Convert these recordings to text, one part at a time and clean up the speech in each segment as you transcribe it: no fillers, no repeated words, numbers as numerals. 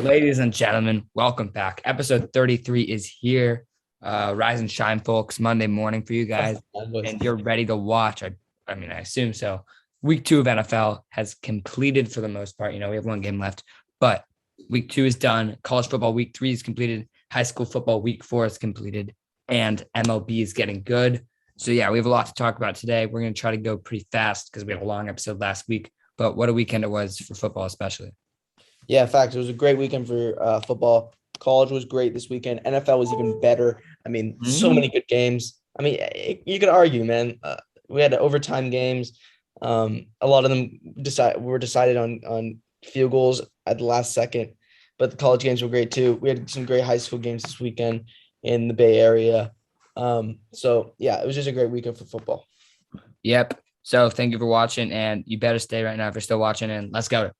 Ladies and gentlemen, welcome back. Episode 33 is here. Rise and shine, folks. Monday morning for you guys. And you're ready to watch. I assume so. Week 2 of NFL has completed for the most part. We have one game left, but week 2 is done. College football week 3 is completed. High school football week 4 is completed. And MLB is getting good. So, yeah, we have a lot to talk about today. We're going to try to go pretty fast because we had a long episode last week. But what a weekend it was for football, especially. Yeah, facts. It was a great weekend for football. College was great this weekend. NFL was even better. So many good games. You could argue, man. We had overtime games. A lot of them were decided on field goals at the last second, but the college games were great too. We had some great high school games this weekend in the Bay Area. So yeah, it was just a great weekend for football. Yep. So thank you for watching, and you better stay right now if you're still watching, and let's go.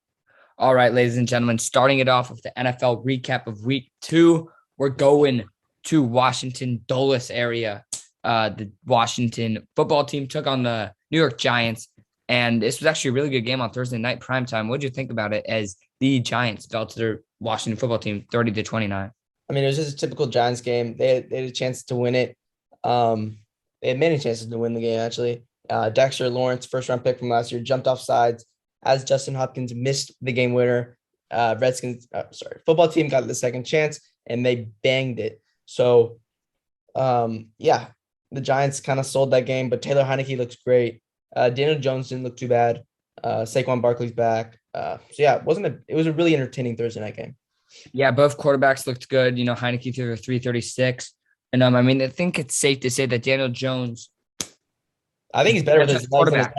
All right, ladies and gentlemen, starting it off with the NFL recap of week 2, we're going to Washington, Dulles area. The Washington football team took on the New York Giants, and this was actually a really good game on Thursday night primetime. What did you think about it as the Giants fell to their Washington football team 30-29? It was just a typical Giants game. They had a chance to win it. They had many chances to win the game, actually. Dexter Lawrence, first-round pick from last year, jumped off sides as Justin Hopkins missed the game winner. Football team got the second chance, and they banged it. So, the Giants kind of sold that game, but Taylor Heinicke looks great. Daniel Jones didn't look too bad. Saquon Barkley's back. It was a really entertaining Thursday night game. Yeah, both quarterbacks looked good. Heinicke threw for 336. And I think it's safe to say that Daniel Jones, I think he's better with his quarterback.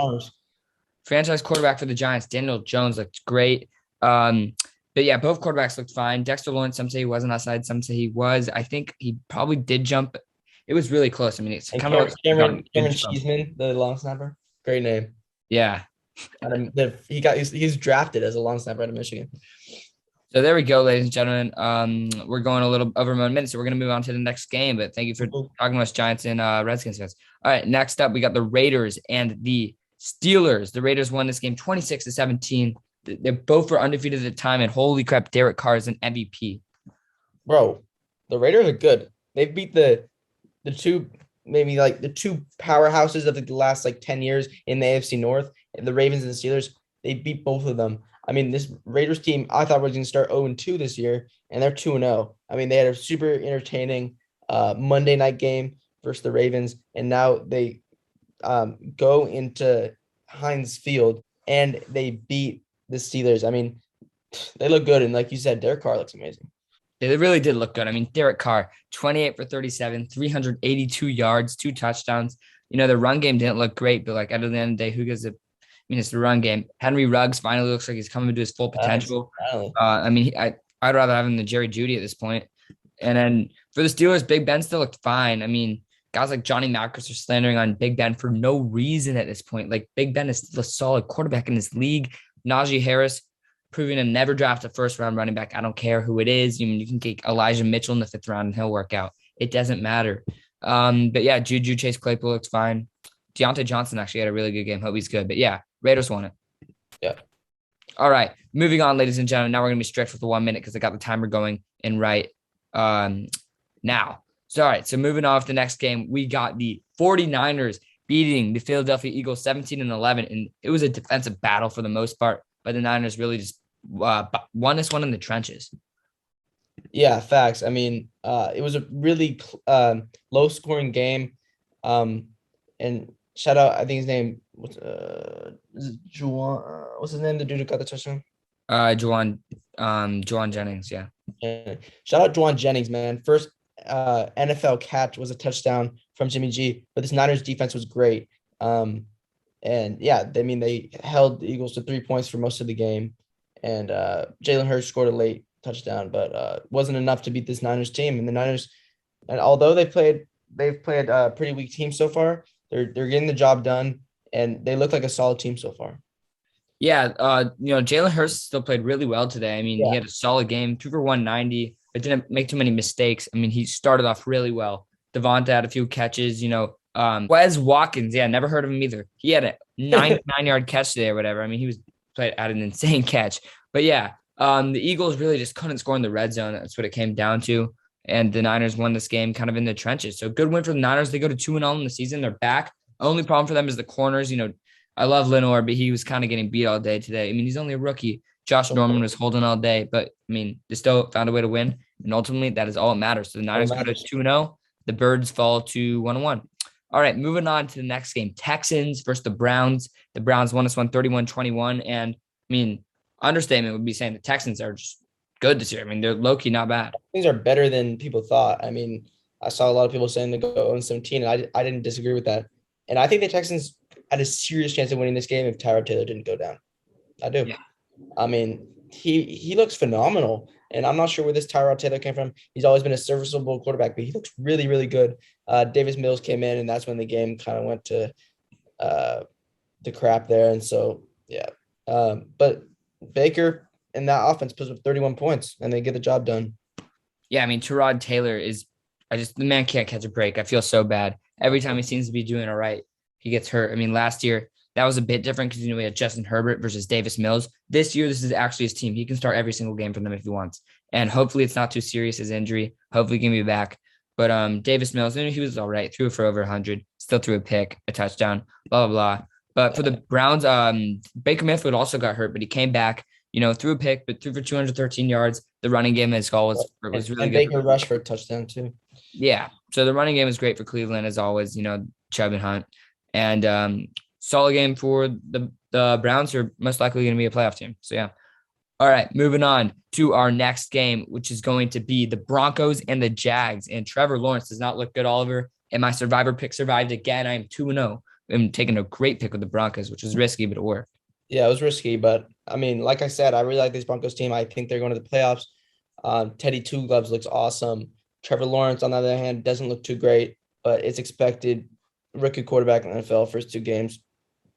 Franchise quarterback for the Giants, Daniel Jones looked great. But yeah, both quarterbacks looked fine. Dexter Lawrence, some say he wasn't outside, some say he was. I think he probably did jump. It was really close. It's kind of Cameron Cheeseman, the long snapper. Great name. Yeah. He's drafted as a long snapper out of Michigan. So there we go, ladies and gentlemen. We're going a little over 1 minute, so we're going to move on to the next game. But thank you for talking to us, Giants and Redskins fans. All right, next up, we got the Raiders and the Steelers. The Raiders won this game 26-17. They both were undefeated at the time, and holy crap, Derek Carr is an MVP. Bro, the Raiders are good. They beat the two powerhouses of the last 10 years in the AFC North, the Ravens and the Steelers. They beat both of them. This Raiders team, I thought was going to start 0-2 this year, and they're 2-0. They had a super entertaining Monday night game versus the Ravens, and now they go into Heinz Field and they beat the Steelers. They look good, and like you said, Derek Carr looks amazing. They really did look good. Derek Carr, 28 for 37, 382 yards, 2 touchdowns. The run game didn't look great, but at the end of the day, who gives a it's the run game. Henry Ruggs finally looks like he's coming to his full potential. I'd rather have him than Jerry Jeudy at this point. And then for the Steelers, Big Ben still looked fine. Guys like Johnny Macris are slandering on Big Ben for no reason at this point. Big Ben is still a solid quarterback in this league. Najee Harris proving to never draft a first-round running back. I don't care who it is. You can get Elijah Mitchell in the 5th round and he'll work out. It doesn't matter. But yeah, Juju Chase Claypool looks fine. Deontay Johnson actually had a really good game. Hope he's good. But yeah, Raiders won it. Yeah. All right. Moving on, ladies and gentlemen. Now we're going to be strict with the 1 minute because I got the timer going in right now. So, all right. So moving on to the next game, we got the 49ers beating the Philadelphia Eagles 17-11. And it was a defensive battle for the most part. But the Niners really just won this one in the trenches. Yeah, facts. It was a really low-scoring game. And shout out, I think his name was Juwan. What's his name? The dude who got the touchdown? Juwan Jennings, yeah. Shout out Juwan Jennings, man. First NFL catch was a touchdown from Jimmy G, but this Niners defense was great. They held the Eagles to 3 points for most of the game, and Jalen Hurts scored a late touchdown, but wasn't enough to beat this Niners team. And the Niners, and although they've played a pretty weak team so far, they're getting the job done, and they look like a solid team so far. Yeah, Jalen Hurts still played really well today. He had a solid game, 2 for 190, but didn't make too many mistakes. He started off really well. Devonta had a few catches, Wes Watkins, never heard of him either. He had a 9-yard catch today or whatever. He had an insane catch. But yeah, The Eagles really just couldn't score in the red zone. That's what it came down to. And the Niners won this game kind of in the trenches. So good win for the Niners. They go to 2-0 in the season. They're back. Only problem for them is the corners. I love Lenore, but he was kind of getting beat all day today. I mean, he's only a rookie. Josh Norman was holding all day, but I mean, they still found a way to win. And ultimately, that is all that matters. So the Niners go to 2-0. The Birds fall to 1-1. All right, moving on to the next game. Texans versus the Browns. The Browns won this one 31-21. And I mean, understatement would be saying the Texans are just good this year. I mean, they're low-key not bad. Things are better than people thought. I mean, I saw a lot of people saying to go 0-17, and I didn't disagree with that. And I think the Texans had a serious chance of winning this game if Tyrod Taylor didn't go down. I do. Yeah. I mean, he looks phenomenal, and I'm not sure where this Tyrod Taylor came from. He's always been a serviceable quarterback, but he looks really, really good. Davis Mills came in, and that's when the game kind of went to crap there. And so, yeah. But Baker and that offense puts up 31 points, and they get the job done. Yeah, I mean, Tyrod Taylor the man can't catch a break. I feel so bad. Every time he seems to be doing all right, he gets hurt. I mean, last year, that was a bit different because, we had Justin Herbert versus Davis Mills. This year, this is actually his team. He can start every single game for them if he wants. And hopefully it's not too serious, his injury. Hopefully he can be back. But Davis Mills, he was all right. Threw for over 100. Still threw a pick, a touchdown, blah, blah, blah. But for the Browns, Baker Mayfield also got hurt, but he came back, threw a pick, but threw for 213 yards. The running game as well was really and good. Baker rushed for a touchdown too. Yeah. So the running game is great for Cleveland as always, Chubb and Hunt. And solid game for the Browns, who are most likely going to be a playoff team. So, yeah. All right, moving on to our next game, which is going to be the Broncos and the Jags. And Trevor Lawrence does not look good, Oliver. And my survivor pick survived again. I am 2-0. I'm taking a great pick with the Broncos, which was risky, but it worked. Yeah, it was risky. But, I mean, like I said, I really like this Broncos team. I think they're going to the playoffs. Teddy Two Gloves looks awesome. Trevor Lawrence, on the other hand, doesn't look too great, but it's expected. Rookie quarterback in the NFL, first 2 games.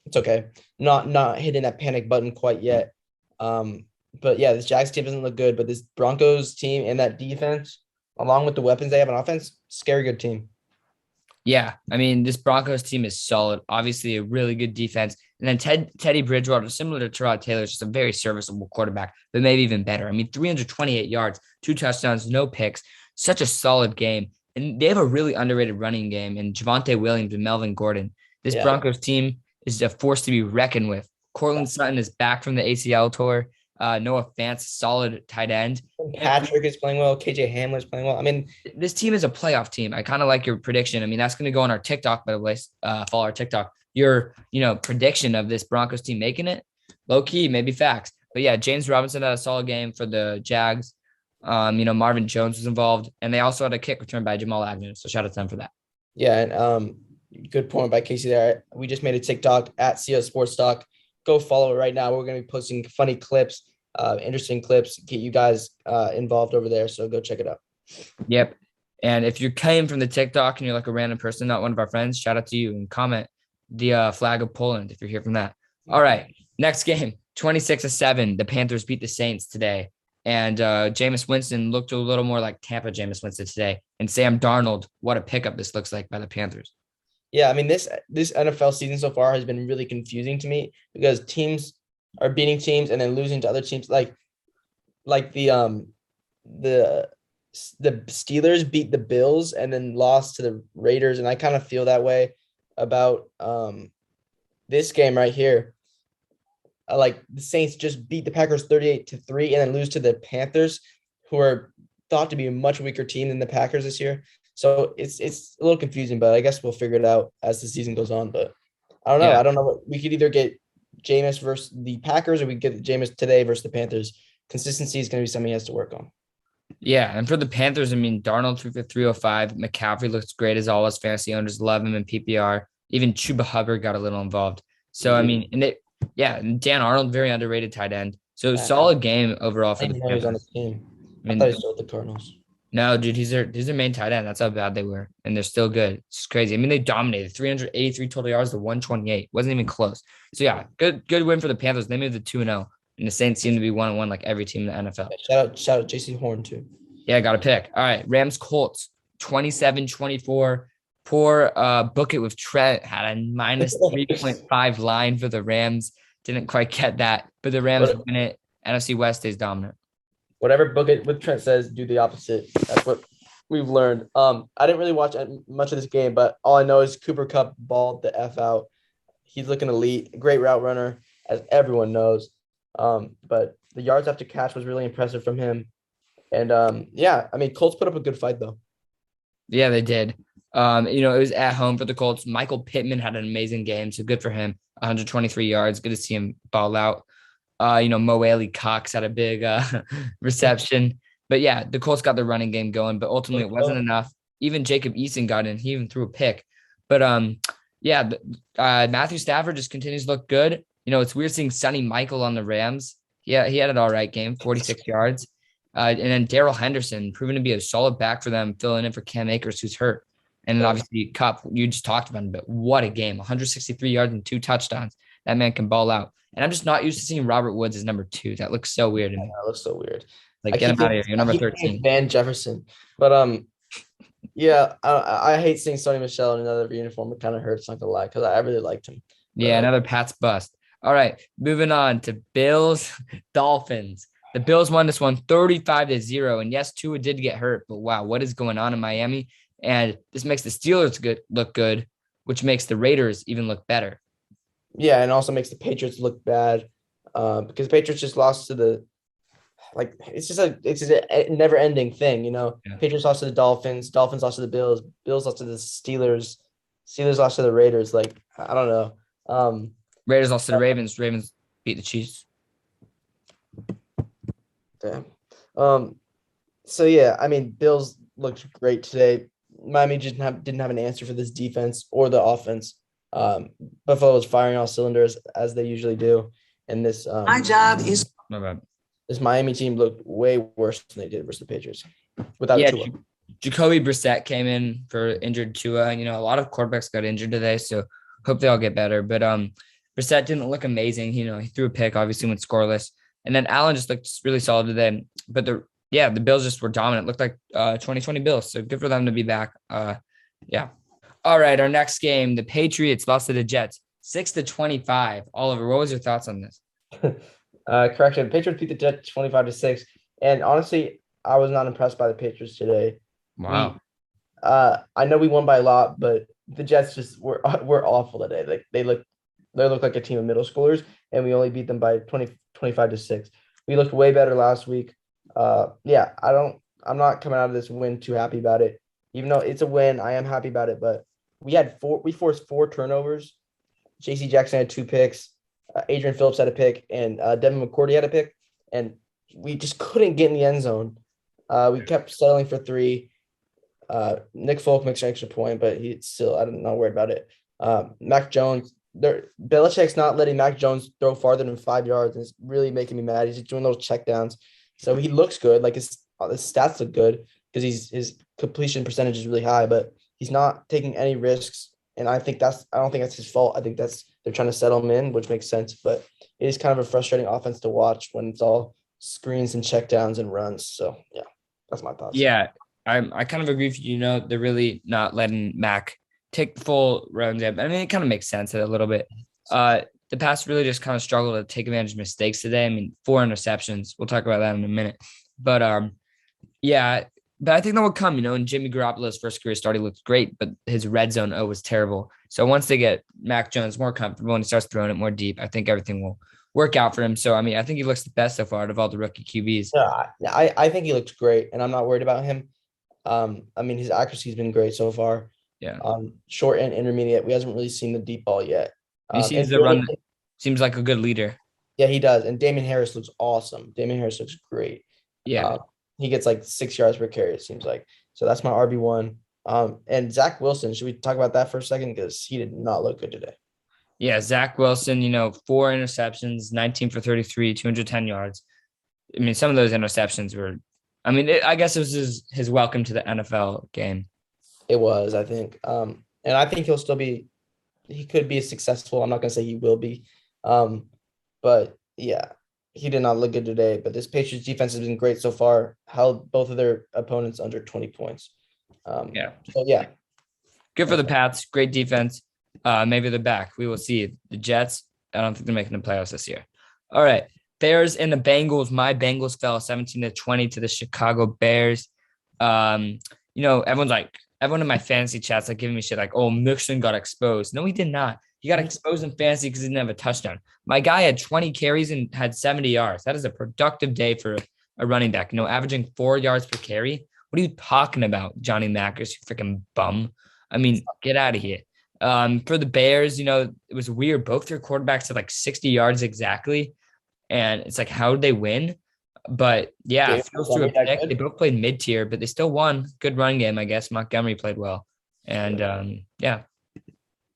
It's okay. Not hitting that panic button quite yet. But yeah, this Jags team doesn't look good, but this Broncos team and that defense, along with the weapons they have on offense, scary good team. Yeah, I mean, this Broncos team is solid. Obviously, a really good defense. And then Teddy Bridgewater, similar to Tyrod Taylor, is just a very serviceable quarterback, but maybe even better. I mean, 328 yards, 2 touchdowns, no picks. Such a solid game. And they have a really underrated running game in Javonte Williams and Melvin Gordon. This Broncos team is a force to be reckoned with. Cortland Sutton is back from the ACL tour. Noah Fant, solid tight end. Patrick is playing well. KJ Hamler is playing well. I mean, this team is a playoff team. I kind of like your prediction. I mean, that's going to go on our TikTok, by the way. Follow our TikTok. Your, prediction of this Broncos team making it, low key, maybe facts. But yeah, James Robinson had a solid game for the Jags. Marvin Jones was involved, and they also had a kick return by Jamal Agnew. So shout out to them for that. Yeah, and good point by Casey there. We just made a TikTok at cosportstalk. Go follow it right now. We're going to be posting funny clips, interesting clips, get you guys involved over there. So go check it out. Yep. And if you came from the TikTok and you're like a random person, not one of our friends, shout out to you and comment the flag of Poland if you're here from that. All right. Next game, 26-7. The Panthers beat the Saints today. And Jameis Winston looked a little more like Tampa Jameis Winston today. And Sam Darnold, what a pickup this looks like by the Panthers. Yeah, I mean, this NFL season so far has been really confusing to me because teams are beating teams and then losing to other teams. Like the Steelers beat the Bills and then lost to the Raiders, and I kind of feel that way about this game right here. Like the Saints just beat the Packers 38-3 and then lose to the Panthers, who are thought to be a much weaker team than the Packers this year. So it's a little confusing, but I guess we'll figure it out as the season goes on. But I don't know. Yeah. I don't know. We could either get Jameis versus the Packers or we get Jameis today versus the Panthers. Consistency is going to be something he has to work on. Yeah, and for the Panthers, I mean, Darnold threw for 305. McCaffrey looks great as always. Fantasy owners love him in PPR. Even Chuba Hubbard got a little involved. So, I mean, and Dan Arnold, very underrated tight end. So, solid game overall for the Panthers. He's on the team. I thought he was still with the Cardinals. No, dude, he's their main tight end. That's how bad they were. And they're still good. It's crazy. I mean, they dominated 383 total yards to 128. Wasn't even close. So, yeah, good win for the Panthers. They moved to 2-0. And the Saints seem to be 1-1 like every team in the NFL. Shout out JC Horn, too. Yeah, got a pick. All right, Rams-Colts, 27-24. Poor Book It with Trent had a minus 3.5 line for the Rams. Didn't quite get that. But the Rams win it. NFC West stays dominant. Whatever book it with Trent says, do the opposite. That's what we've learned. I didn't really watch much of this game, but all I know is Cooper Kupp balled the F out. He's looking elite, great route runner, as everyone knows. But the yards after catch was really impressive from him. And yeah, I mean, Colts put up a good fight though. Yeah, they did. It was at home for the Colts. Michael Pittman had an amazing game, so good for him. 123 yards. Good to see him ball out. Mo Ailey Cox had a big reception. But yeah, the Colts got the running game going, but ultimately it wasn't enough. Even Jacob Eason got in. He even threw a pick. But Matthew Stafford just continues to look good. It's weird seeing Sonny Michael on the Rams. Yeah, he had an all right game, 46 yards. And then Darrell Henderson, proven to be a solid back for them, filling in for Cam Akers, who's hurt. And then obviously Kupp, you just talked about him, but what a game. 163 yards and 2 touchdowns. That man can ball out. And I'm just not used to seing Robert Woods as number 2. That looks so weird to me. That looks so weird. Like, get him out of here. You're number 13. Van Jefferson. But yeah, I hate seeing Sony Michel in another uniform. It kind of hurts, not gonna lie, because I really liked him. Yeah, another Pats bust. All right, moving on to Bills, Dolphins. The Bills won this one 35-0. And yes, Tua did get hurt, but wow, what is going on in Miami? And this makes the Steelers look good, which makes the Raiders even look better. Yeah, and also makes the Patriots look bad because the Patriots just lost to it's just a never-ending thing, Yeah. Patriots lost to the Dolphins lost to the Bills lost to the Steelers lost to the Raiders. I don't know. Raiders lost to the Ravens beat the Chiefs. Damn. So yeah, I mean, Bills looked great today. Miami just didn't have an answer for this defense or the offense. Buffalo was firing all cylinders as they usually do, and this my job is My bad. This Miami team looked way worse than they did versus the Patriots without Tua. Jacoby Brissett came in for injured Tua. A lot of quarterbacks got injured today, so hope they all get better. But Brissett didn't look amazing. He threw a pick, obviously went scoreless, and then Allen just looked really solid today. But the Bills just were dominant. Looked like 2020 Bills, so good for them to be back. Yeah. All right, our next game, the Patriots lost to the Jets 6-25. Oliver, what was your thoughts on this? Correction. Patriots beat the Jets 25-6. And honestly, I was not impressed by the Patriots today. Wow. I know we won by a lot, but the Jets just were awful today. Like they look like a team of middle schoolers, and we only beat them by 25-6. We looked way better last week. I'm not coming out of this win too happy about it. Even though it's a win, I am happy about it, but we forced 4 turnovers. J.C. Jackson had 2 picks. Adrian Phillips had a pick, and Devin McCourty had a pick, and we just couldn't get in the end zone. We kept settling for 3. Nick Folk makes an extra point, but I'm not worried about it. Mac Jones, Belichick's not letting Mac Jones throw farther than 5 yards, and it's really making me mad. He's just doing those checkdowns, so he looks good. Like his stats look good because his completion percentage is really high, but he's not taking any risks. And I don't think that's his fault. I think they're trying to settle him in, which makes sense. But it is kind of a frustrating offense to watch when it's all screens and checkdowns and runs. So yeah, that's my thoughts. Yeah, I kind of agree with you. They're really not letting Mac take the full runs. I mean, it kind of makes sense a little bit. The Pats really just kind of struggled to take advantage of mistakes today. I mean, 4 interceptions. We'll talk about that in a minute. But But I think that will come, and Jimmy Garoppolo's first career start, he looked great, but his red zone was terrible. So once they get Mac Jones more comfortable and he starts throwing it more deep, I think everything will work out for him. So, I mean, I think he looks the best so far out of all the rookie QBs. Yeah, I think he looks great, and I'm not worried about him. I mean, his accuracy's been great so far. Yeah. Short and intermediate. We haven't really seen the deep ball yet. He seems to run. Seems like a good leader. Yeah, he does. And Damien Harris looks awesome. Damien Harris looks great. Yeah. He gets like 6 yards per carry, it seems like. So that's my RB1. And Zach Wilson, should we talk about that for a second? Because he did not look good today. Yeah, Zach Wilson, 4 interceptions, 19 for 33, 210 yards. I mean, some of those interceptions were, I guess it was his welcome to the NFL game. It was, I think. And I think he could be successful. I'm not going to say he will be. But yeah, he did not look good today. But this Patriots defense has been great so far. Held both of their opponents under 20 points. So yeah. Good for the Pats. Great defense. Maybe they're back. We will see. The Jets, I don't think they're making the playoffs this year. All right. Bears and the Bengals. My Bengals fell 17-20 to the Chicago Bears. Everyone in my fantasy chats like giving me shit like, oh, Mixon got exposed. No, he did not. He got exposed in fantasy because he didn't have a touchdown. My guy had 20 carries and had 70 yards. That is a productive day for a running back. Averaging 4 yards per carry. What are you talking about, Johnny Mackers, you freaking bum? I mean, get out of here. For the Bears, it was weird. Both their quarterbacks had like 60 yards exactly. And it's like, how did they win? But yeah, Fields threw a pick. They both played mid-tier, but they still won. Good run game, I guess. Montgomery played well. And yeah.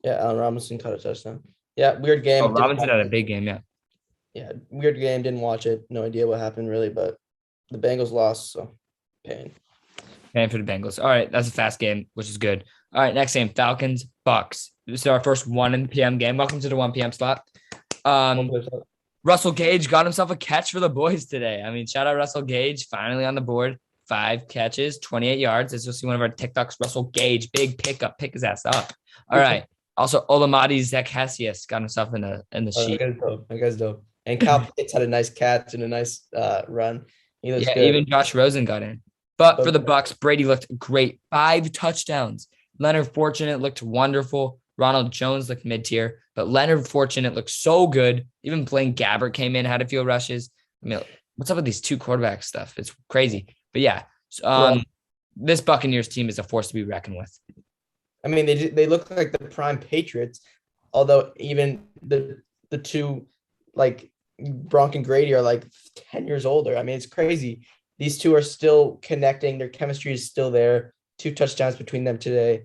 Yeah, Allen Robinson caught a touchdown. Yeah, weird game. Oh, Robinson had a big game, yeah. Yeah, weird game. Didn't watch it. No idea what happened really, but the Bengals lost, so pain. Pain for the Bengals. All right, that's a fast game, which is good. All right, next game, Falcons, Bucks. This is our first 1 p.m. game. Welcome to the 1 p.m. slot. Russell Gage got himself a catch for the boys today. I mean, shout out Russell Gage, finally on the board. 5 catches, 28 yards. As you'll see one of our TikToks, Russell Gage, big pickup, pick his ass up. All right. Also, Olamide Zacchaeus got himself in the sheet. That guy's dope. And Kyle Pitts had a nice catch and a nice run. He looks good. Even Josh Rosen got in. But for the Bucks, Brady looked great. 5 touchdowns. Leonard Fournette looked wonderful. Ronald Jones looked mid-tier, but Leonard Fournette looked so good. Even Blaine Gabbert came in, had a few rushes. I mean, what's up with these 2 quarterback stuff? It's crazy. But yeah, this Buccaneers team is a force to be reckoned with. I mean, they look like the prime Patriots, although even the 2, like Gronk and Grady, are like 10 years older. I mean, it's crazy. These 2 are still connecting. Their chemistry is still there. 2 touchdowns between them today.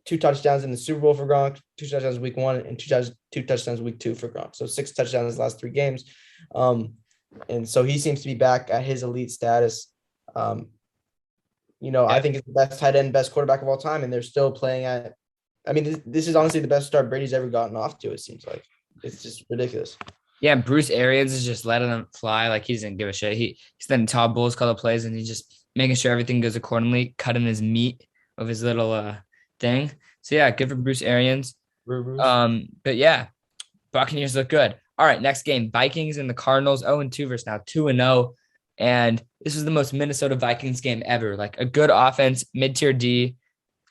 2 touchdowns in the Super Bowl for Gronk, 2 touchdowns week 1, and 2 touchdowns week 2 for Gronk. So 6 touchdowns the last 3 games. And so he seems to be back at his elite status. I think it's the best tight end, best quarterback of all time, and they're still playing at. I mean, this is honestly the best start Brady's ever gotten off to. It seems like it's just ridiculous. Yeah, Bruce Arians is just letting them fly like he doesn't give a shit. He's letting Todd Bowles call the plays, and he's just making sure everything goes accordingly, cutting his meat of his little thing. So yeah, good for Bruce Arians. But yeah, Buccaneers look good. All right, next game, Vikings and the Cardinals, 0-2 versus now 2-0. And this is the most Minnesota Vikings game ever. Like a good offense, mid-tier D.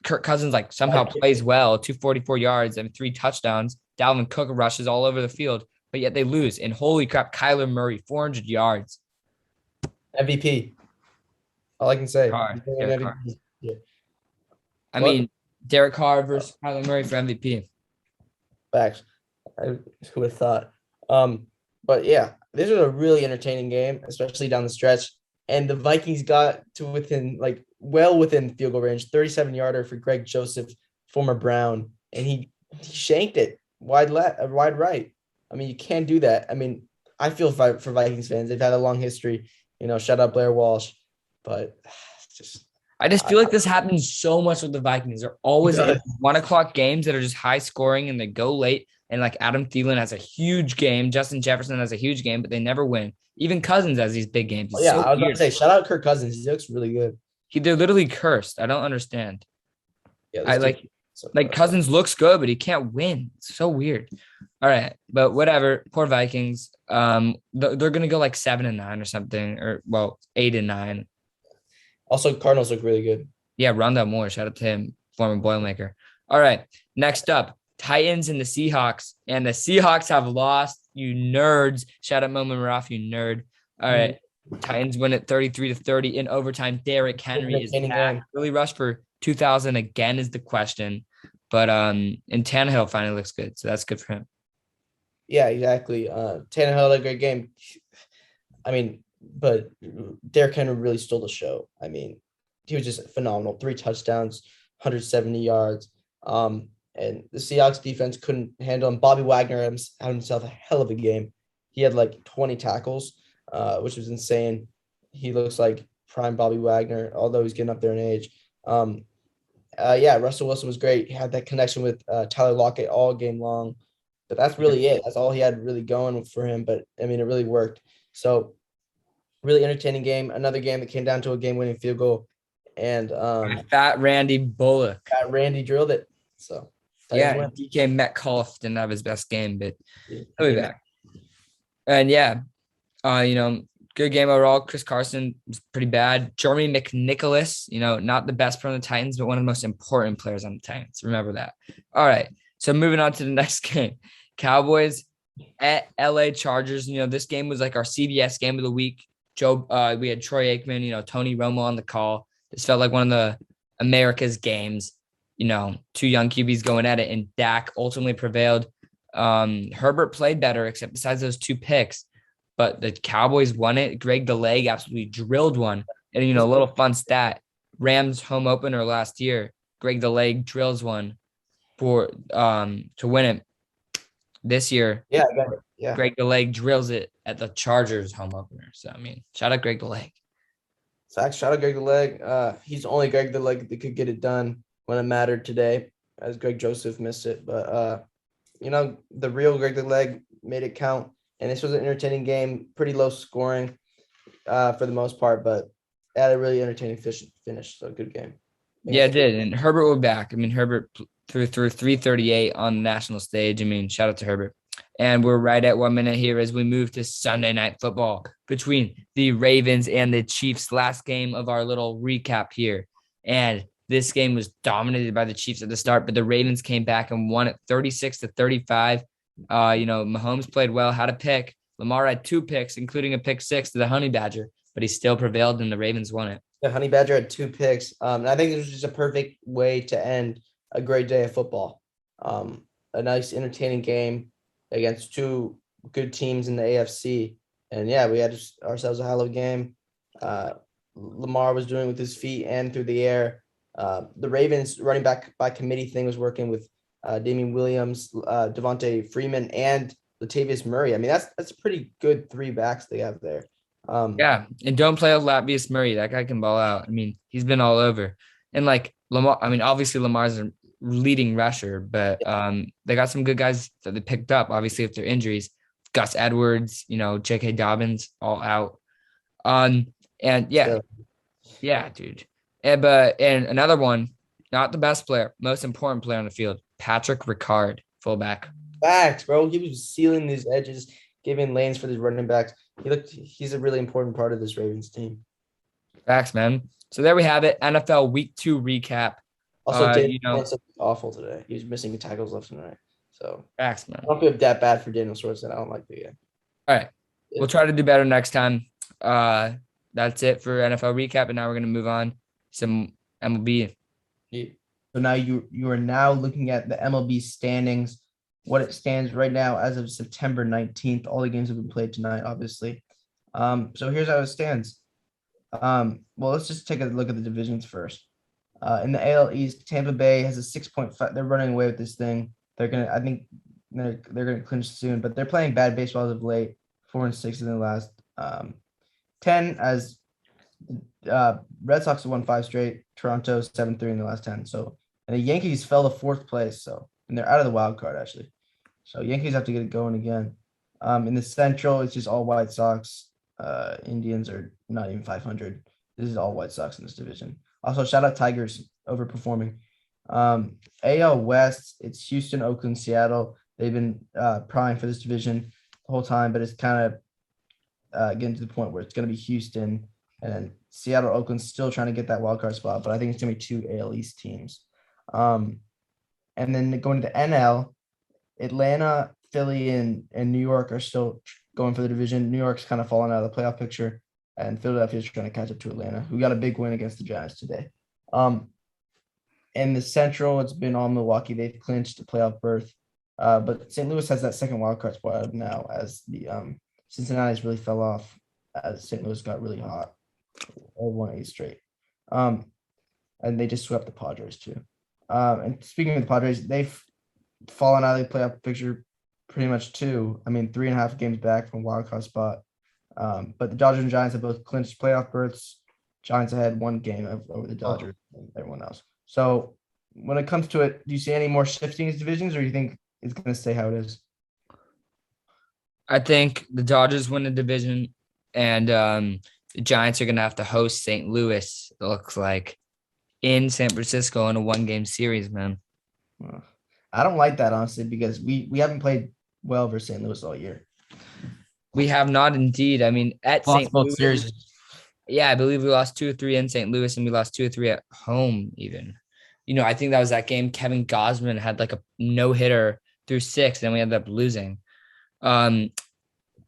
Kirk Cousins somehow plays well, 244 yards and 3 touchdowns. Dalvin Cook rushes all over the field, but yet they lose. And holy crap, Kyler Murray, 400 yards. MVP. All I can say. Derek Carr. Yeah. I mean, Derek Carr versus Kyler Murray for MVP. Facts. I would have thought. But yeah, this was a really entertaining game, especially down the stretch. And the Vikings got to within field goal range, 37-yarder for Greg Joseph, former Brown, and he shanked it wide right. I mean, you can't do that. I mean, I feel for Vikings fans. They've had a long history. Shout out Blair Walsh, but I just feel like this happens so much with the Vikings. They're always in 1:00 games that are just high scoring and they go late. And Adam Thielen has a huge game. Justin Jefferson has a huge game, but they never win. Even Cousins has these big games. I was about to say, shout out Kirk Cousins. He looks really good. They're literally cursed. I don't understand. Yeah, Cousins looks good, but he can't win. It's so weird. All right, but whatever. Poor Vikings. They're gonna go 7-9 or something, or 8-9. Also, Cardinals look really good. Yeah, Rondell Moore. Shout out to him, former Boilermaker. All right, next up. Titans and the Seahawks, and the Seahawks have lost. You nerds! Shout out Momin Raff, you nerd. All right, Titans win it 33-30 in overtime. Derrick Henry is back. Really rushed for 2,000 again is the question, but and Tannehill finally looks good, so that's good for him. Yeah, exactly. Tannehill had a great game. I mean, but Derrick Henry really stole the show. I mean, he was just phenomenal. 3 touchdowns, 170 yards. And the Seahawks defense couldn't handle him. Bobby Wagner had himself a hell of a game. He had 20 tackles, which was insane. He looks like prime Bobby Wagner, although he's getting up there in age. Russell Wilson was great. He had that connection with Tyler Lockett all game long. But that's really it. That's all he had really going for him. But, I mean, it really worked. So, really entertaining game. Another game that came down to a game-winning field goal. And Fat Randy Bullock. Fat Randy drilled it. So. Yeah, DK Metcalf didn't have his best game, but he'll be back. And yeah, good game overall. Chris Carson was pretty bad. Jeremy McNicholas, not the best player on the Titans, but one of the most important players on the Titans. Remember that. All right. So moving on to the next game. Cowboys at LA Chargers. This game was like our CBS game of the week. We had Troy Aikman, Tony Romo on the call. This felt like one of the America's games. Two young QBs going at it, and Dak ultimately prevailed. Herbert played better, except besides those 2 picks. But the Cowboys won it. Greg DeLeg absolutely drilled one. And, a little fun stat. Rams home opener last year. Greg DeLeg drills one to win it. This year, Yeah, I got it. Yeah. Greg DeLeg drills it at the Chargers home opener. So, shout out Greg DeLeg. Facts. Shout out Greg DeLeg. He's the only Greg DeLeg that could get it done when it mattered today, as Greg Joseph missed it. But, the real Greg DeLeg made it count. And this was an entertaining game, pretty low scoring for the most part, but had a really entertaining finish. So good game. Yeah, it did. And Herbert will back. Herbert threw 338 on the national stage. Shout out to Herbert. And we're right at 1 minute here as we move to Sunday Night Football between the Ravens and the Chiefs. Last game of our little recap here. And this game was dominated by the Chiefs at the start, but the Ravens came back and won it 36-35. Mahomes played well, had a pick. Lamar had 2 picks, including a pick 6 to the Honey Badger, but he still prevailed and the Ravens won it. The Honey Badger had 2 picks. And I think this was just a perfect way to end a great day of football. A nice, entertaining game against 2 good teams in the AFC. And yeah, we had ourselves a hell of a game. Lamar was doing with his feet and through the air. The Ravens running back by committee thing was working with Damian Williams, Devontae Freeman, and Latavius Murray. That's a pretty good 3 backs they have there. Yeah, and don't play with Latavius Murray. That guy can ball out. He's been all over. And like Lamar, obviously Lamar's a leading rusher, but they got some good guys that they picked up. Obviously, if they're injuries, Gus Edwards, J.K. Dobbins, all out. And yeah, dude. And another one, not the best player, most important player on the field, Patrick Ricard, fullback. Facts, bro. He was sealing these edges, giving lanes for these running backs. He's a really important part of this Ravens team. Facts, man. So there we have it. NFL Week 2 recap. Also, Daniel awful today. He was missing tackles left and right. So facts, man. I don't feel that bad for Daniel Swartzen. I don't like the game. All right. We'll try to do better next time. That's it for NFL recap, and now we're gonna move on to some MLB. Yeah. So now you are now looking at the MLB standings. What it stands right now as of September 19th. All the games have been played tonight, obviously. So here's how it stands. Well, let's just take a look at the divisions first. In the AL East, Tampa Bay has a 6.5. They're running away with this thing. I think they're gonna clinch soon, but they're playing bad baseball as of late. 4-6 in the last 10. As Red Sox have won 5 straight. Toronto 7-3 in the last 10. So, and the Yankees fell to 4th place. And they're out of the wild card actually. So Yankees have to get it going again. In the Central, it's just all White Sox. Indians are not even 500. This is all White Sox in this division. Also, shout out Tigers overperforming. AL West, it's Houston, Oakland, Seattle. They've been prying for this division the whole time, but it's kind of getting to the point where it's going to be Houston and Seattle, Oakland still trying to get that wild card spot, but I think it's going to be 2 AL East teams. And then going to the NL, Atlanta, Philly, and New York are still going for the division. New York's kind of fallen out of the playoff picture, and Philadelphia's trying to catch up to Atlanta, who got a big win against the Giants today. In the Central, it's been all Milwaukee. They've clinched a playoff berth, but St. Louis has that second wild card spot now as the Cincinnati's really fell off as St. Louis got really hot. All 1-8 straight. And they just swept the Padres too. And speaking of the Padres, they've fallen out of the playoff picture pretty much too. 3.5 games back from wild card spot. But the Dodgers and Giants have both clinched playoff berths. Giants had 1 game over the Dodgers and everyone else. So when it comes to it, do you see any more shifting in these divisions, or do you think it's going to stay how it is? I think the Dodgers win the division, and the Giants are going to have to host St. Louis, it looks like, in San Francisco in a 1-game series, man. I don't like that, honestly, because we haven't played well versus St. Louis all year. We have not indeed. I mean, at Lost St. both Louis, series. yeah, I believe we lost 2 or 3 in St. Louis, and we lost 2 or 3 at home. Even, I think that was that game. Kevin Gosman had like a no hitter through 6, and we ended up losing. Um,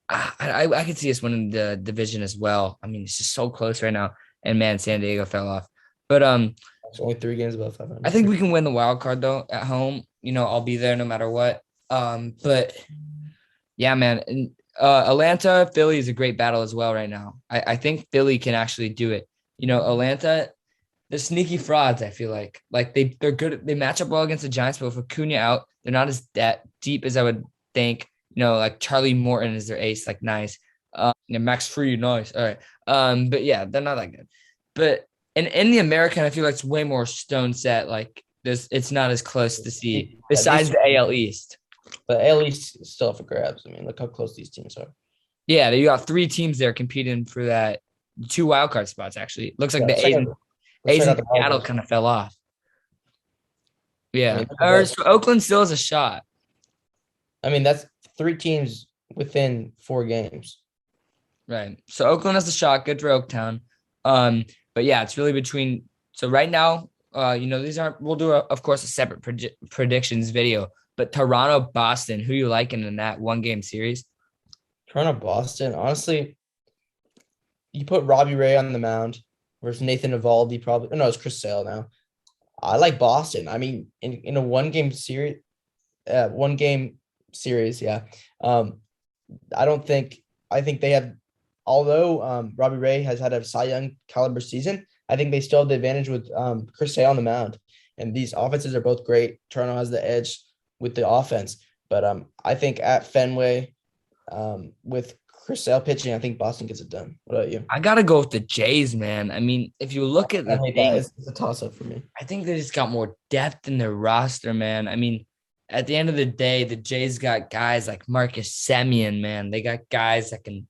I could see us winning the division as well. I mean, it's just so close right now. And man, San Diego fell off. But It's only 3 games above I 500. think we can win the wild card though at home. I'll be there no matter what. But yeah, man. And, Atlanta, Philly is a great battle as well right now. I think Philly can actually do it. Atlanta, they're sneaky frauds. I feel like they're good. They match up well against the Giants, but with Acuna out, they're not as that deep as I would think. Like Charlie Morton is their ace, like nice. Max Free, nice. All right. But yeah, they're not that good. But in the American, I feel like it's way more stone set. Like this, it's not as close to see besides the AL East. But AL East is still up for grabs. I mean, look how close these teams are. Yeah, you got 3 teams there competing for that 2 wildcard spots. Actually, looks like Yeah, the let's A's check and out the Seattle Wildcard. kind of fell off. I Yeah, mean, or so Oakland still has a shot. that's 3 teams within 4 games. Right. So Oakland has a shot. Good for Oaktown. But yeah, it's really between. So right now, these aren't. We'll do of course a separate predictions video. But Toronto, Boston, who you liking in that 1-game series? Toronto, Boston. Honestly, you put Robbie Ray on the mound versus Nathan Eovaldi. Probably no, it's Chris Sale now. I like Boston. I mean, in a 1-game series, 1-game series, yeah. I don't think. I think they have. Although Robbie Ray has had a Cy Young caliber season, I think they still have the advantage with Chris Sale on the mound. And these offenses are both great. Toronto has the edge with the offense, but I think at Fenway, with Chris Sale pitching, I think Boston gets it done. What about you? I gotta go with the Jays, man. I mean, if you look at I the hate that. thing, It's a toss up for me. I think they just got more depth in their roster, man. I mean, at the end of the day, the Jays got guys like Marcus Semien, man. They got guys that can,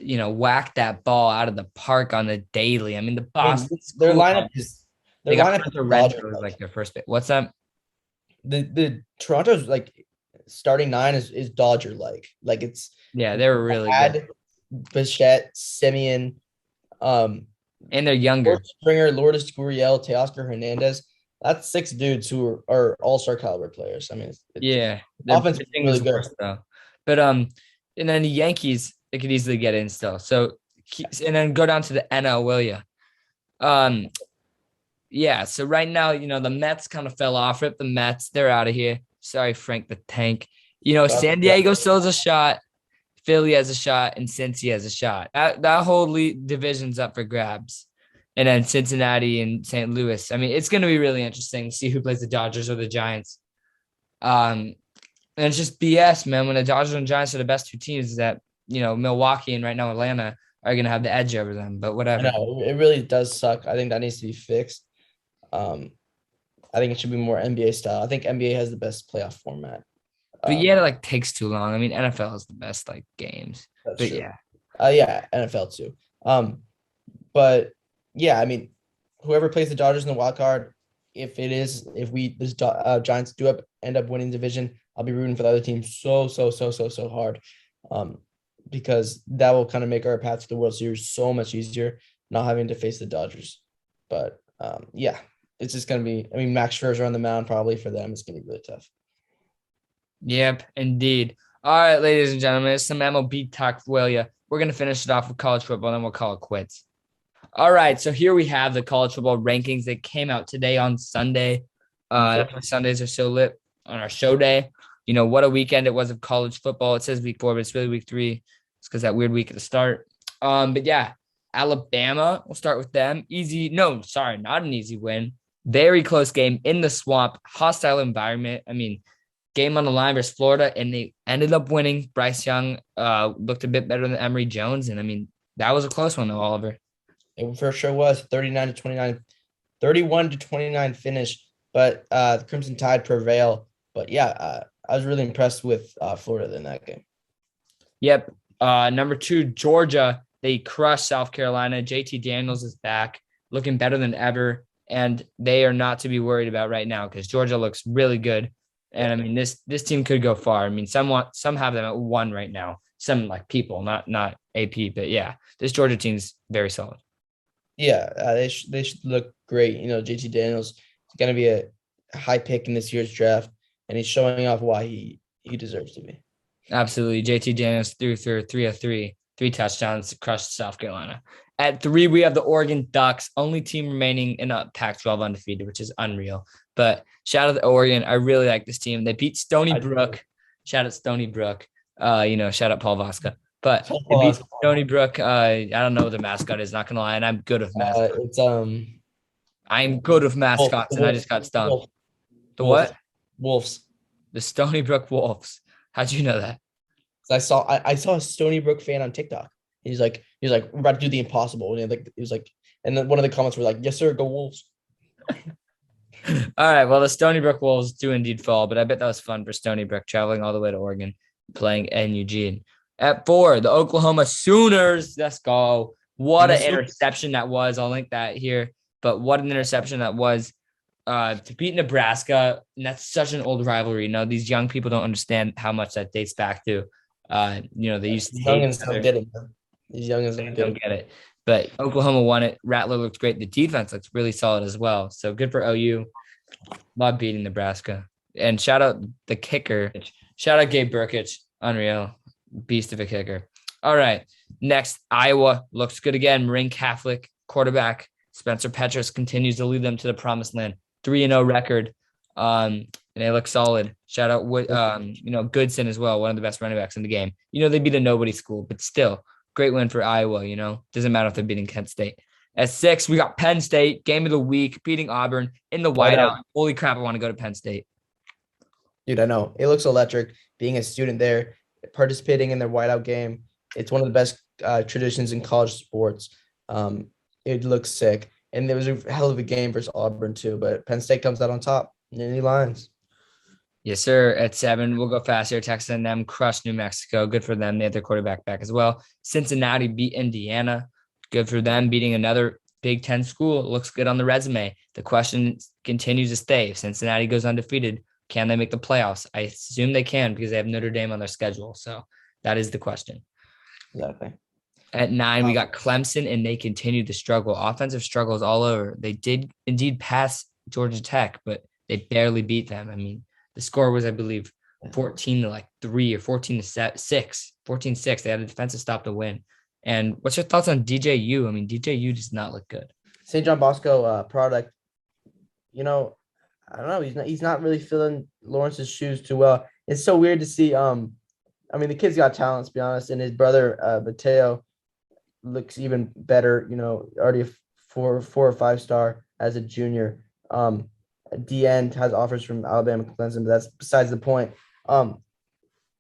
whack that ball out of the park on the daily. I mean, the Boston's Their cool. lineup is They their got lineup is Hunter Dodger. Renfroe as like their first bit. What's that? The Toronto's like starting 9 is Dodger like it's Yeah, they were really good. Ad, Bichette, Simeon, And they're younger. Springer, Lourdes Gurriel, Teoscar Hernandez. That's 6 dudes who are all-star caliber players. I mean, Yeah. Their offense is pitching really is good. worse though. But and then the Yankees, they could easily get in still. So and then go down to the NL, will you? Yeah. So right now, the Mets kind of fell off. Rip the Mets. They're out of here. Sorry, Frank the Tank. San Diego still has a shot. Philly has a shot, and Cincy has a shot. That whole division's up for grabs. And then Cincinnati and St. Louis. I mean, it's going to be really interesting to see who plays the Dodgers or the Giants. And it's just BS, man. When the Dodgers and Giants are the best 2 teams, that Milwaukee and right now Atlanta are going to have the edge over them. But I whatever. know it really does suck. I think that needs to be fixed. I think it should be more NBA style. I think NBA has the best playoff format. But yeah, it like takes too long. I mean, NFL is the best like games. That's But true. yeah. Yeah, NFL too. But yeah, I mean, whoever plays the Dodgers in the wild card, if Giants do end up winning division, I'll be rooting for the other team so hard, because that will kind of make our path to the World Series so much easier, not having to face the Dodgers. But yeah, it's just gonna be. I mean, Max Scherzer on the mound probably for them. It's gonna be really tough. Yep, indeed. All right, ladies and gentlemen, it's some MLB talk for you. We're going to finish it off with college football, then we'll call it quits. All right, so here we have the college football rankings that came out today on Sunday. That's why Sundays are so lit on our show day. What a weekend it was of college football. It says week 4, but it's really week 3. It's because that weird week at the start. But yeah, Alabama, we'll start with them. Not an easy win. Very close game in the swamp, hostile environment. I mean, game on the line versus Florida, and they ended up winning. Bryce Young looked a bit better than Emory Jones, and I mean, that was a close one though, Oliver. It for sure was 39-29, 31-29 finish, but the Crimson Tide prevail. But yeah, I was really impressed with Florida in that game. Yep. Number 2, Georgia. They crushed South Carolina. JT Daniels is back, looking better than ever, and they are not to be worried about right now because Georgia looks really good. And I mean, this team could go far. I mean, some have them at 1 right now. some like people, not AP, but yeah, this Georgia team's very solid. Yeah, they should look great. JT Daniels is going to be a high pick in this year's draft, and he's showing off why he deserves to be. Absolutely. JT Daniels threw for 303, 3 touchdowns, crushed South Carolina. At 3, we have the Oregon Ducks, only team remaining in a Pac-12 undefeated, which is unreal. But shout out to Oregon. I really like this team. They beat Stony Brook. Shout out Stony Brook. Shout out Paul Vasca. But they beat Stony Brook. I don't know what the mascot is, not gonna lie, and I'm good with mascots. I'm good with mascots, and I just got stung. The what? Wolves. The Stony Brook Wolves. How'd you know that? I saw a Stony Brook fan on TikTok. He's like, we're about to do the impossible. And he was like, and then one of the comments were like, "Yes, sir, go Wolves." All right. Well, the Stony Brook Wolves do indeed fall, but I bet that was fun for Stony Brook traveling all the way to Oregon, playing in Eugene. At 4, the Oklahoma Sooners. Let's go. What an interception that was. I'll link that here. But what an interception that was to beat Nebraska. And that's such an old rivalry. These young people don't understand how much that dates back to. They used to hate each other. These youngins don't get it. But Oklahoma won it. Rattler looked great. The defense looks really solid as well. So good for OU. Love beating Nebraska. And shout out the kicker. Shout out Gabe Burkich. Unreal. Beast of a kicker. All right. Next, Iowa looks good again. Marine Catholic quarterback Spencer Petras continues to lead them to the promised land. 3-0 record. And they look solid. Shout out Goodson as well, one of the best running backs in the game. They beat a nobody school, but still great win for Iowa. Doesn't matter if they're beating Kent State. At 6, we got Penn State, game of the week, beating Auburn in the whiteout. Holy crap, I want to go to Penn State. Dude, I know. It looks electric being a student there, participating in their whiteout game. It's one of the best traditions in college sports. It looks sick. And there was a hell of a game versus Auburn too, but Penn State comes out on top. Any lines? Yes, sir. At 7, we'll go fast here. Texas A&M crushed New Mexico. Good for them. They had their quarterback back as well. Cincinnati beat Indiana. Good for them. Beating another Big Ten school. It looks good on the resume. The question continues to stay. If Cincinnati goes undefeated, can they make the playoffs? I assume they can because they have Notre Dame on their schedule. So that is the question. Exactly. At 9, we got Clemson, and they continue to struggle. Offensive struggles all over. They did indeed pass Georgia Tech, but they barely beat them. I mean, the score was, I believe, 14-3 or 14-6. 14-6. They had a defensive stop to win. And what's your thoughts on DJU? I mean, DJU does not look good. St. John Bosco product. I don't know. He's not really filling Lawrence's shoes too well. It's so weird to see. The kid's got talent, to be honest, and his brother Mateo looks even better. Already a 4 or 5 star as a junior. D end has offers from Alabama, Clemson, but that's besides the point.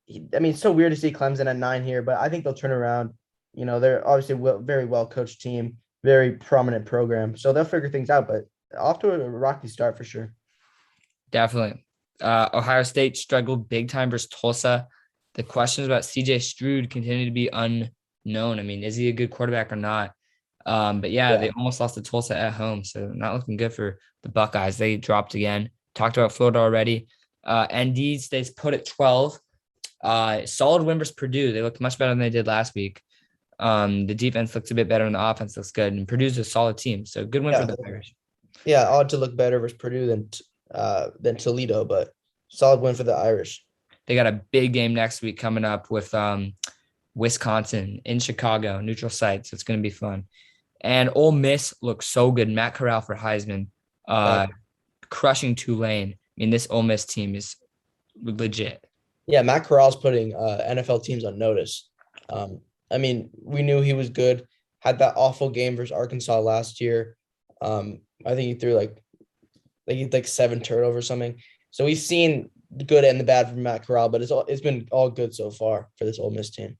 It's so weird to see Clemson at 9 here, but I think they'll turn around. They're obviously very well coached team, very prominent program, so they'll figure things out. But off to a rocky start for sure. Definitely. Ohio State struggled big time versus Tulsa. The questions about CJ Stroud continue to be unknown. I mean, is he a good quarterback or not? But yeah, they almost lost to Tulsa at home, so not looking good for the Buckeyes. They dropped again. Talked about Florida already. ND stays put at 12. Solid win versus Purdue. They looked much better than they did last week. The defense looks a bit better and the offense looks good. And Purdue's a solid team, so good win for the Irish. Yeah, odd to look better versus Purdue than Toledo, but solid win for the Irish. They got a big game next week coming up with Wisconsin in Chicago, neutral site, so it's going to be fun. And Ole Miss looks so good. Matt Corral for Heisman, crushing Tulane. I mean, this Ole Miss team is legit. Yeah, Matt Corral's putting NFL teams on notice. We knew he was good. Had that awful game versus Arkansas last year. I think he threw like 7 turnovers or something. So we've seen the good and the bad from Matt Corral, but it's been all good so far for this Ole Miss team.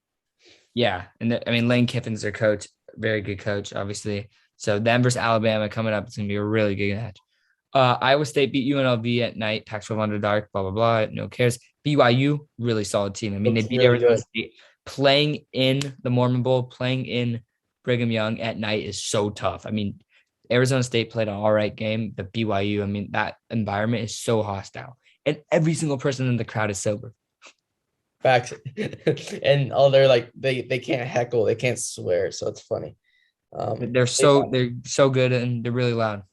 Yeah, and Lane Kiffin's their coach, very good coach, obviously. So them versus Alabama coming up, it's gonna be a really good match. Iowa State beat UNLV at night, Pac-12 Underdark, blah blah blah. No cares. BYU, really solid team. I mean, they beat really Arizona State. Playing in the Mormon Bowl, playing in Brigham Young at night is so tough. I mean, Arizona State played an all right game, but BYU, that environment is so hostile. And every single person in the crowd is sober. Facts. And they're like they can't heckle, they can't swear, so it's funny. They're They- so good and they're really loud.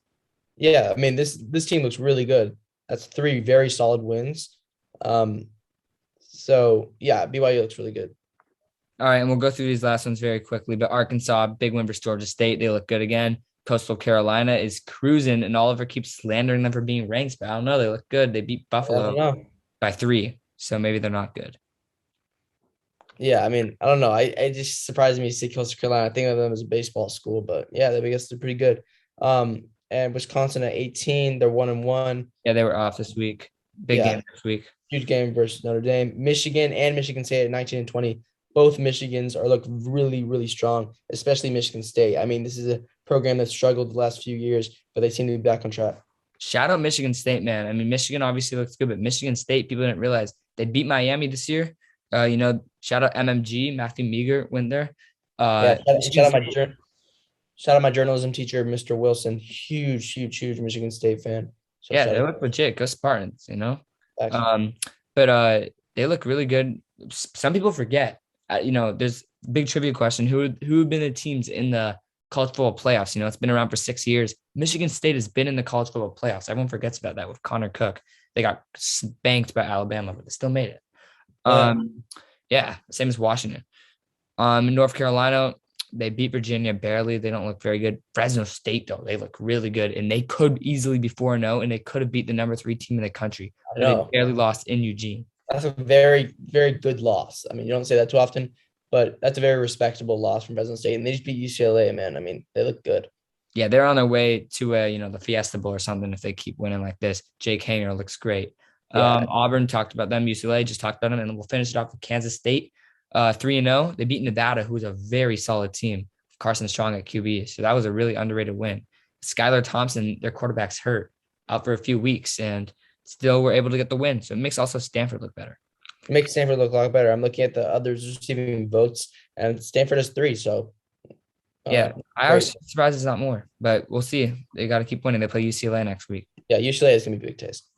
yeah, I mean this team looks really good. That's three very solid wins. Um, so yeah, BYU looks really good. All right, and we'll go through these last ones very quickly. But Arkansas, big win for Georgia State. They look good again. Coastal Carolina is cruising, and Oliver keeps slandering them for being ranked. But I don't know. They look good. They beat I don't Buffalo know. by 3, so maybe they're not good. Yeah, I mean, I don't know. I just surprised me to see Coastal Carolina. I think of them as a baseball school, but yeah, I guess they're pretty good. And Wisconsin at 18, they're 1-1. Yeah, they were off this week. Big Yeah, game this week. huge game versus Notre Dame. Michigan and Michigan State at 19 and 20. Both Michigans are look really, really strong, especially Michigan State. I mean, this is a program that struggled the last few years, but they seem to be back on track. Shout out Michigan State, man. I mean, Michigan obviously looks good, but Michigan State, people didn't realize they beat Miami this year. Shout out MMG, Matthew Meager went there. Yeah, Michigan State, shout out my journalism teacher, Mr. Wilson. Huge, huge, huge Michigan State fan. So yeah, shout they out. look legit. Go Spartans. Facts. But they look really good. Some people forget. There's big trivia question. Who have been the teams in the college football playoffs? It's been around for 6 years. Michigan State has been in the college football playoffs. Everyone forgets about that with Connor Cook. They got spanked by Alabama, but they still made it. Yeah, same as Washington. In North Carolina, they beat Virginia barely. They don't look very good. Fresno State, though, they look really good, and they could easily be 4-0, and they could have beat the number 3 team in the country. I But they know. barely lost in Eugene. That's a very, very good loss. I mean, you don't say that too often, but that's a very respectable loss from Fresno State. And they just beat UCLA, man. I mean, they look good. Yeah, they're on their way to the Fiesta Bowl or something if they keep winning like this. Jake Hanger looks great. Yeah. Auburn, talked about them. UCLA just talked about them, and we'll finish it off with Kansas State. 3-0. They beat Nevada, who's a very solid team. Carson Strong at QB. So that was a really underrated win. Skylar Thompson, their quarterback's hurt, out for a few weeks, and still were able to get the win. So it makes also Stanford look better. It makes Stanford look a lot better. I'm looking at the others receiving votes, and Stanford has 3. So Yeah, I great. was surprised it's not more, but we'll see. They got to keep winning. They play UCLA next week. Yeah, UCLA is gonna be big taste.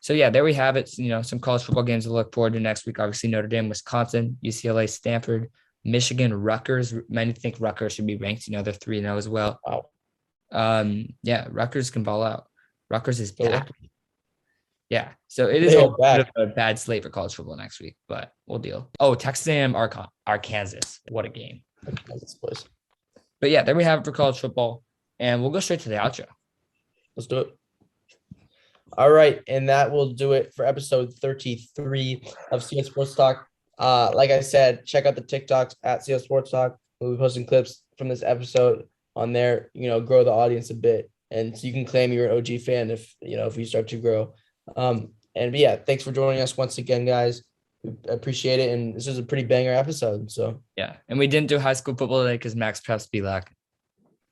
So yeah, there we have it. Some college football games to look forward to next week. Obviously, Notre Dame, Wisconsin, UCLA, Stanford, Michigan, Rutgers. Many think Rutgers should be ranked. They're 3-0 as well. Wow. Yeah, Rutgers can ball out. Rutgers is Cool. back. Yeah, so it is They a are back. bit of a bad slate for college football next week, but we'll deal. Oh, Texas A&M, Arkansas. What a game. But yeah, there we have it for college football, and we'll go straight to the outro. Let's do it. All right, and that will do it for episode 33 of CS Sports Talk. Like I said, check out the TikToks at CS Sports Talk. We'll be posting clips from this episode on there. Grow the audience a bit, and so you can claim you're an OG fan if you start to grow. But yeah, thanks for joining us once again, guys. We appreciate it, and this is a pretty banger episode. So yeah, and we didn't do high school football today because Max Preps be lacking.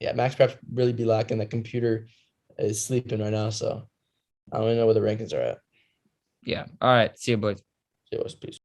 Yeah, Max Preps really be lacking. The computer is sleeping right now, so I don't even know where the rankings are at. Yeah. All right. See you, boys. See you, peace.